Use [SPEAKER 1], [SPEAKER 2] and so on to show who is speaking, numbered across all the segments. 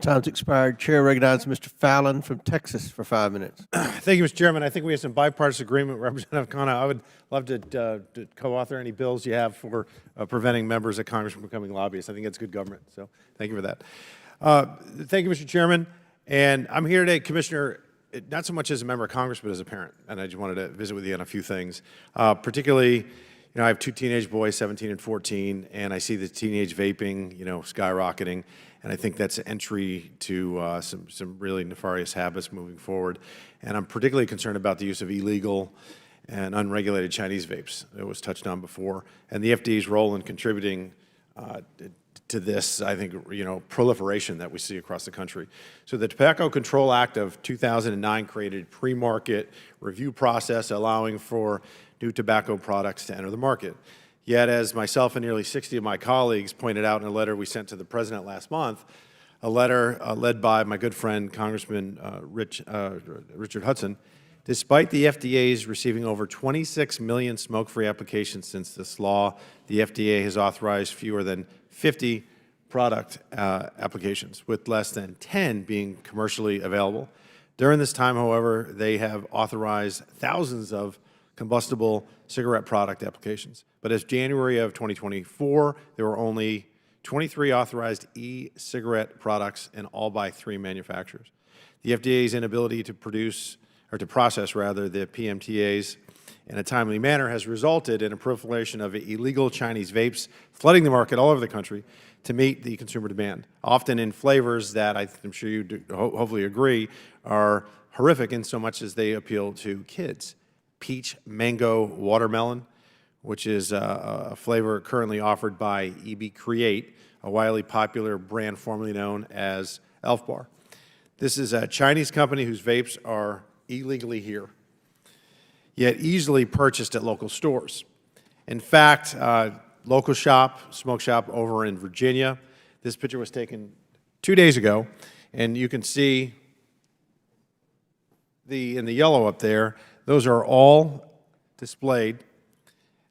[SPEAKER 1] Time's expired. Chair recognizes Mr. Fallon from Texas for 5 minutes.
[SPEAKER 2] Thank you, Mr. Chairman. I think we have some bipartisan agreement. Representative Khanna, I would love to co-author any bills you have for preventing members of Congress from becoming lobbyists. I think that's good government, so thank you for that. Thank you, Mr. Chairman. And I'm here today, Commissioner, not so much as a member of Congress, but as a parent. And I just wanted to visit with you on a few things. Particularly, I have two teenage boys, 17 and 14, and I see the teenage vaping, skyrocketing. And I think that's an entry to some really nefarious habits moving forward. And I'm particularly concerned about the use of illegal and unregulated Chinese vapes. It was touched on before. And the FDA's role in contributing to this, I think, proliferation that we see across the country. So the Tobacco Control Act of 2009 created a pre-market review process allowing for new tobacco products to enter the market. Yet, as myself and nearly 60 of my colleagues pointed out in a letter we sent to the President last month, a letter led by my good friend, Congressman Richard Hudson, despite the FDA's receiving over 26 million smoke-free applications since this law, the FDA has authorized fewer than 50 product applications, with less than 10 being commercially available. During this time, however, they have authorized thousands of combustible cigarette product applications. But as January of 2024, there were only 23 authorized e-cigarette products, and all by 3 manufacturers. The FDA's inability to process the PMTAs in a timely manner has resulted in a proliferation of illegal Chinese vapes flooding the market all over the country to meet the consumer demand, often in flavors that I'm sure you do, hopefully agree are horrific in so much as they appeal to kids. Peach Mango Watermelon, which is a flavor currently offered by EB Create, a widely popular brand formerly known as Elf Bar. This is a Chinese company whose vapes are illegally here, yet easily purchased at local stores. In fact, local smoke shop over in Virginia, this picture was taken 2 days ago, and you can see in the yellow up there, those are all displayed.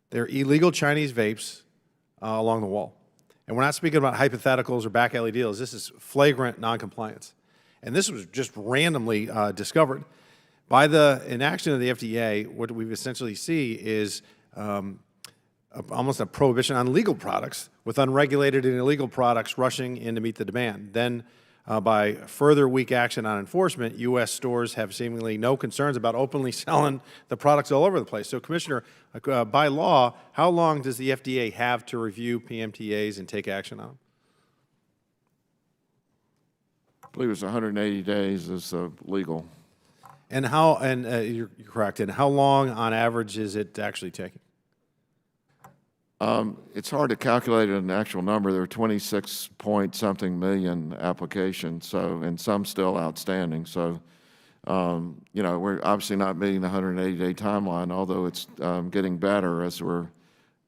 [SPEAKER 2] They're illegal Chinese vapes along the wall. And we're not speaking about hypotheticals or back alley deals. This is flagrant noncompliance. And this was just randomly discovered. By the inaction of the FDA, what we essentially see is almost a prohibition on legal products, with unregulated and illegal products rushing in to meet the demand. Then, by further weak action on enforcement, U.S. stores have seemingly no concerns about openly selling the products all over the place. So, Commissioner, by law, how long does the FDA have to review PMTAs and take action on them?
[SPEAKER 3] I believe it's 180 days is legal.
[SPEAKER 2] And you're correct, and how long on average is it actually taking?
[SPEAKER 3] It's hard to calculate an actual number. There are 26-point-something million applications, and some still outstanding. So, we're obviously not meeting the 180-day timeline, although it's getting better as we're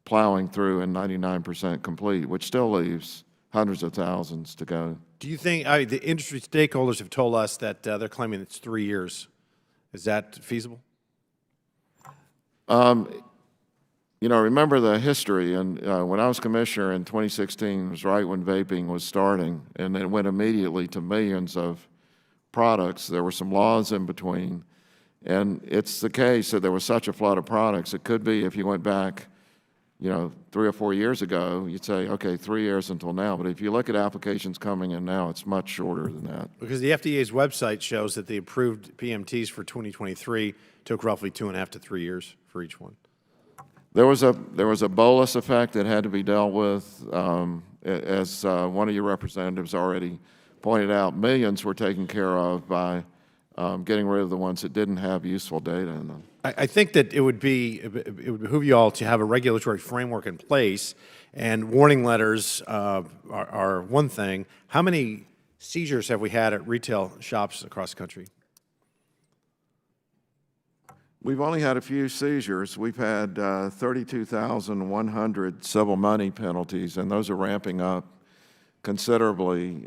[SPEAKER 3] plowing through and 99% complete, which still leaves hundreds of thousands to go.
[SPEAKER 2] Do you think the industry stakeholders have told us that they're claiming it's 3 years? Is that feasible?
[SPEAKER 3] Remember the history, and when I was commissioner in 2016, it was right when vaping was starting, and it went immediately to millions of products. There were some laws in between, and it's the case that there was such a flood of products. It could be if you went back, 3 or 4 years ago, you'd say, okay, 3 years until now. But if you look at applications coming in now, it's much shorter than that.
[SPEAKER 2] Because the FDA's website shows that the approved PMTs for 2023 took roughly 2.5 to 3 years for each one.
[SPEAKER 3] There was a bolus effect that had to be dealt with. As one of your representatives already pointed out, millions were taken care of by getting rid of the ones that didn't have useful data in them.
[SPEAKER 2] I think that it would behoove you all to have a regulatory framework in place, and warning letters are one thing. How many seizures have we had at retail shops across the country?
[SPEAKER 3] We've only had a few seizures. We've had 32,100 civil money penalties, and those are ramping up considerably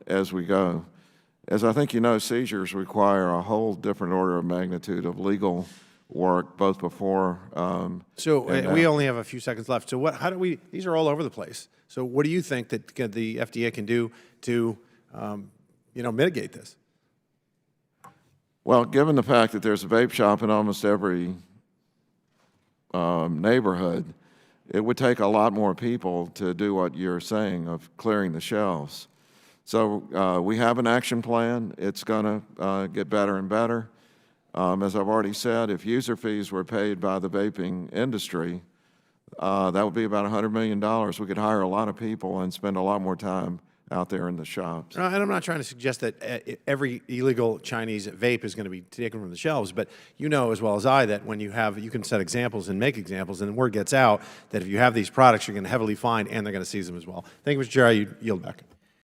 [SPEAKER 3] as we go. As I think seizures require a whole different order of magnitude of legal work, both before.
[SPEAKER 2] We only have a few seconds left. So these are all over the place. So what do you think that the FDA can do to mitigate this?
[SPEAKER 3] Well, given the fact that there's a vape shop in almost every neighborhood, it would take a lot more people to do what you're saying of clearing the shelves. So we have an action plan. It's going to get better and better. As I've already said, if user fees were paid by the vaping industry, that would be about $100 million. We could hire a lot of people and spend a lot more time out there in the shops.
[SPEAKER 2] And I'm not trying to suggest that every illegal Chinese vape is going to be taken from the shelves, but you know as well as I that when you can set examples and make examples, and the word gets out that if you have these products, you're going to heavily fine, and they're going to seize them as well. Thank you, Mr. Chair. I yield back.